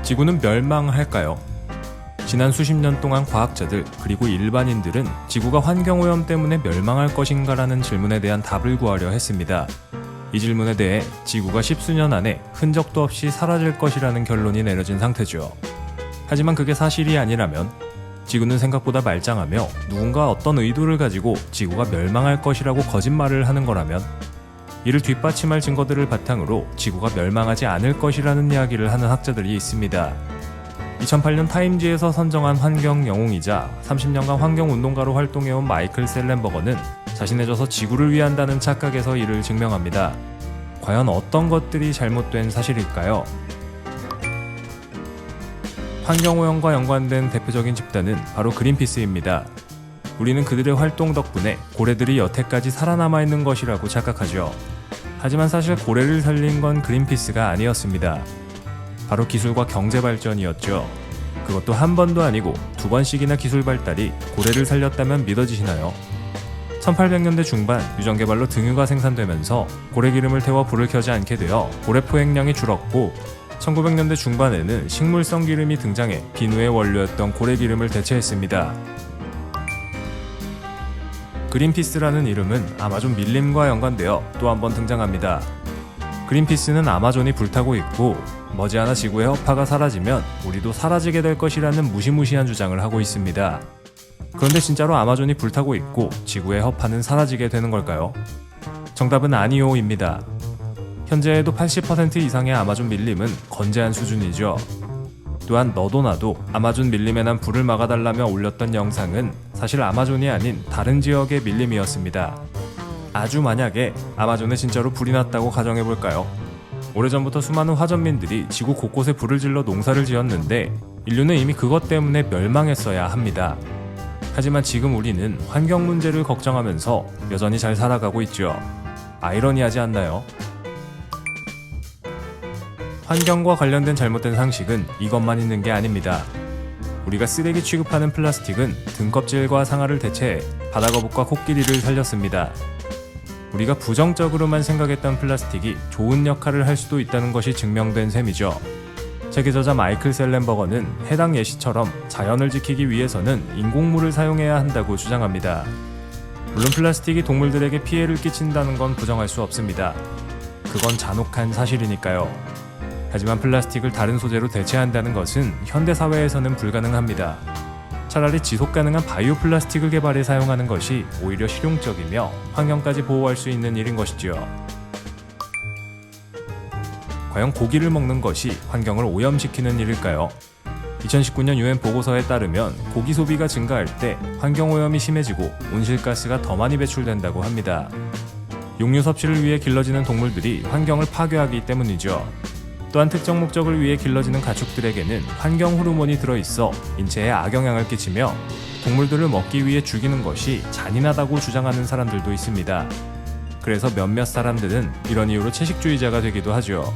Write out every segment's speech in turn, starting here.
지구는 멸망할까요? 지난 수십 년 동안 과학자들 그리고 일반인들은 지구가 환경오염 때문에 멸망할 것인가라는 질문에 대한 답을 구하려 했습니다. 이 질문에 대해 지구가 십수년 안에 흔적도 없이 사라질 것이라는 결론이 내려진 상태죠. 하지만 그게 사실이 아니라면 지구는 생각보다 말짱하며 누군가 어떤 의도를 가지고 지구가 멸망할 것이라고 거짓말을 하는 거라면 이를 뒷받침할 증거들을 바탕으로 지구가 멸망하지 않을 것이라는 이야기를 하는 학자들이 있습니다. 2008년 타임지에서 선정한 환경 영웅이자 30년간 환경운동가로 활동해온 마이클 셀렌버거는 자신의 저서 지구를 위한다는 착각에서 이를 증명합니다. 과연 어떤 것들이 잘못된 사실일까요? 환경오염과 연관된 대표적인 집단은 바로 그린피스입니다. 우리는 그들의 활동 덕분에 고래들이 여태까지 살아남아있는 것이라고 착각하죠. 하지만 사실 고래를 살린 건 그린피스가 아니었습니다. 바로 기술과 경제 발전이었죠. 그것도 한 번도 아니고 두 번씩이나 기술 발달이 고래를 살렸다면 믿어지시나요? 1800년대 중반 유전 개발로 등유가 생산되면서 고래 기름을 태워 불을 켜지 않게 되어 고래 포획량이 줄었고 1900년대 중반에는 식물성 기름이 등장해 비누의 원료였던 고래 기름을 대체했습니다. 그린피스라는 이름은 아마존 밀림과 연관되어 또 한 번 등장합니다. 그린피스는 아마존이 불타고 있고 머지않아 지구의 허파가 사라지면 우리도 사라지게 될 것이라는 무시무시한 주장을 하고 있습니다. 그런데 진짜로 아마존이 불타고 있고 지구의 허파는 사라지게 되는 걸까요? 정답은 아니요입니다. 현재에도 80% 이상의 아마존 밀림은 건재한 수준이죠. 또한 너도 나도 아마존 밀림에 난 불을 막아달라며 올렸던 영상은 사실 아마존이 아닌 다른 지역의 밀림이었습니다. 아주 만약에 아마존에 진짜로 불이 났다고 가정해볼까요? 오래전부터 수많은 화전민들이 지구 곳곳에 불을 질러 농사를 지었는데 인류는 이미 그것 때문에 멸망했어야 합니다. 하지만 지금 우리는 환경 문제를 걱정하면서 여전히 잘 살아가고 있죠. 아이러니하지 않나요? 환경과 관련된 잘못된 상식은 이것만 있는 게 아닙니다. 우리가 쓰레기 취급하는 플라스틱은 등껍질과 상아를 대체해 바다거북과 코끼리를 살렸습니다. 우리가 부정적으로만 생각했던 플라스틱이 좋은 역할을 할 수도 있다는 것이 증명된 셈이죠. 책의 저자 마이클 셀렌버거는 해당 예시처럼 자연을 지키기 위해서는 인공물을 사용해야 한다고 주장합니다. 물론 플라스틱이 동물들에게 피해를 끼친다는 건 부정할 수 없습니다. 그건 잔혹한 사실이니까요. 하지만 플라스틱을 다른 소재로 대체한다는 것은 현대사회에서는 불가능합니다. 차라리 지속가능한 바이오 플라스틱을 개발해 사용하는 것이 오히려 실용적이며 환경까지 보호할 수 있는 일인 것이지요. 과연 고기를 먹는 것이 환경을 오염시키는 일일까요? 2019년 UN 보고서에 따르면 고기 소비가 증가할 때 환경오염이 심해지고 온실가스가 더 많이 배출된다고 합니다. 육류 섭취를 위해 길러지는 동물들이 환경을 파괴하기 때문이죠. 또한 특정 목적을 위해 길러지는 가축들에게는 환경 호르몬이 들어있어 인체에 악영향을 끼치며 동물들을 먹기 위해 죽이는 것이 잔인하다고 주장하는 사람들도 있습니다. 그래서 몇몇 사람들은 이런 이유로 채식주의자가 되기도 하죠.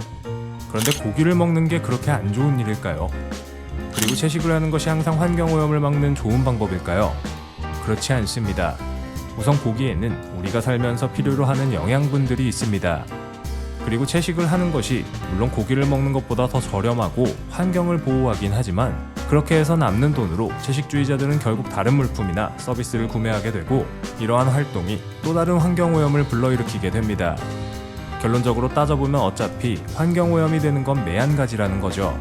그런데 고기를 먹는 게 그렇게 안 좋은 일일까요? 그리고 채식을 하는 것이 항상 환경오염을 막는 좋은 방법일까요? 그렇지 않습니다. 우선 고기에는 우리가 살면서 필요로 하는 영양분들이 있습니다. 그리고 채식을 하는 것이 물론 고기를 먹는 것보다 더 저렴하고 환경을 보호하긴 하지만 그렇게 해서 남는 돈으로 채식주의자들은 결국 다른 물품이나 서비스를 구매하게 되고 이러한 활동이 또 다른 환경오염을 불러일으키게 됩니다. 결론적으로 따져보면 어차피 환경오염이 되는 건 매한가지라는 거죠.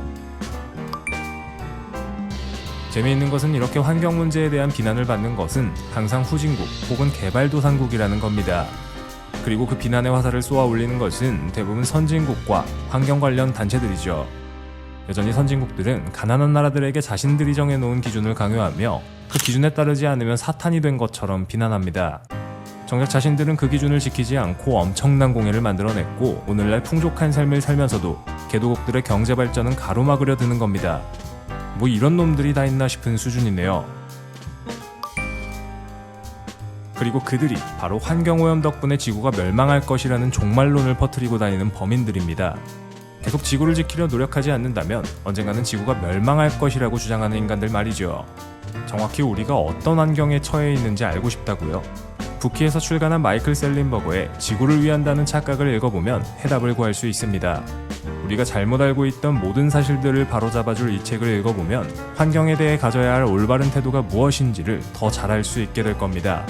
재미있는 것은 이렇게 환경 문제에 대한 비난을 받는 것은 항상 후진국 혹은 개발도상국이라는 겁니다. 그리고 그 비난의 화살을 쏘아 올리는 것은 대부분 선진국과 환경 관련 단체들이죠. 여전히 선진국들은 가난한 나라들에게 자신들이 정해놓은 기준을 강요하며 그 기준에 따르지 않으면 사탄이 된 것처럼 비난합니다. 정작 자신들은 그 기준을 지키지 않고 엄청난 공해를 만들어냈고 오늘날 풍족한 삶을 살면서도 개도국들의 경제 발전은 가로막으려 드는 겁니다. 뭐 이런 놈들이 다 있나 싶은 수준이네요. 그리고 그들이 바로 환경오염 덕분에 지구가 멸망할 것이라는 종말론을 퍼뜨리고 다니는 범인들입니다. 계속 지구를 지키려 노력하지 않는다면 언젠가는 지구가 멸망할 것이라고 주장하는 인간들 말이죠. 정확히 우리가 어떤 환경에 처해 있는지 알고 싶다고요? 부키에서 출간한 마이클 셀린버거의 지구를 위한다는 착각을 읽어보면 해답을 구할 수 있습니다. 우리가 잘못 알고 있던 모든 사실들을 바로잡아줄 이 책을 읽어보면 환경에 대해 가져야 할 올바른 태도가 무엇인지를 더 잘 알 수 있게 될 겁니다.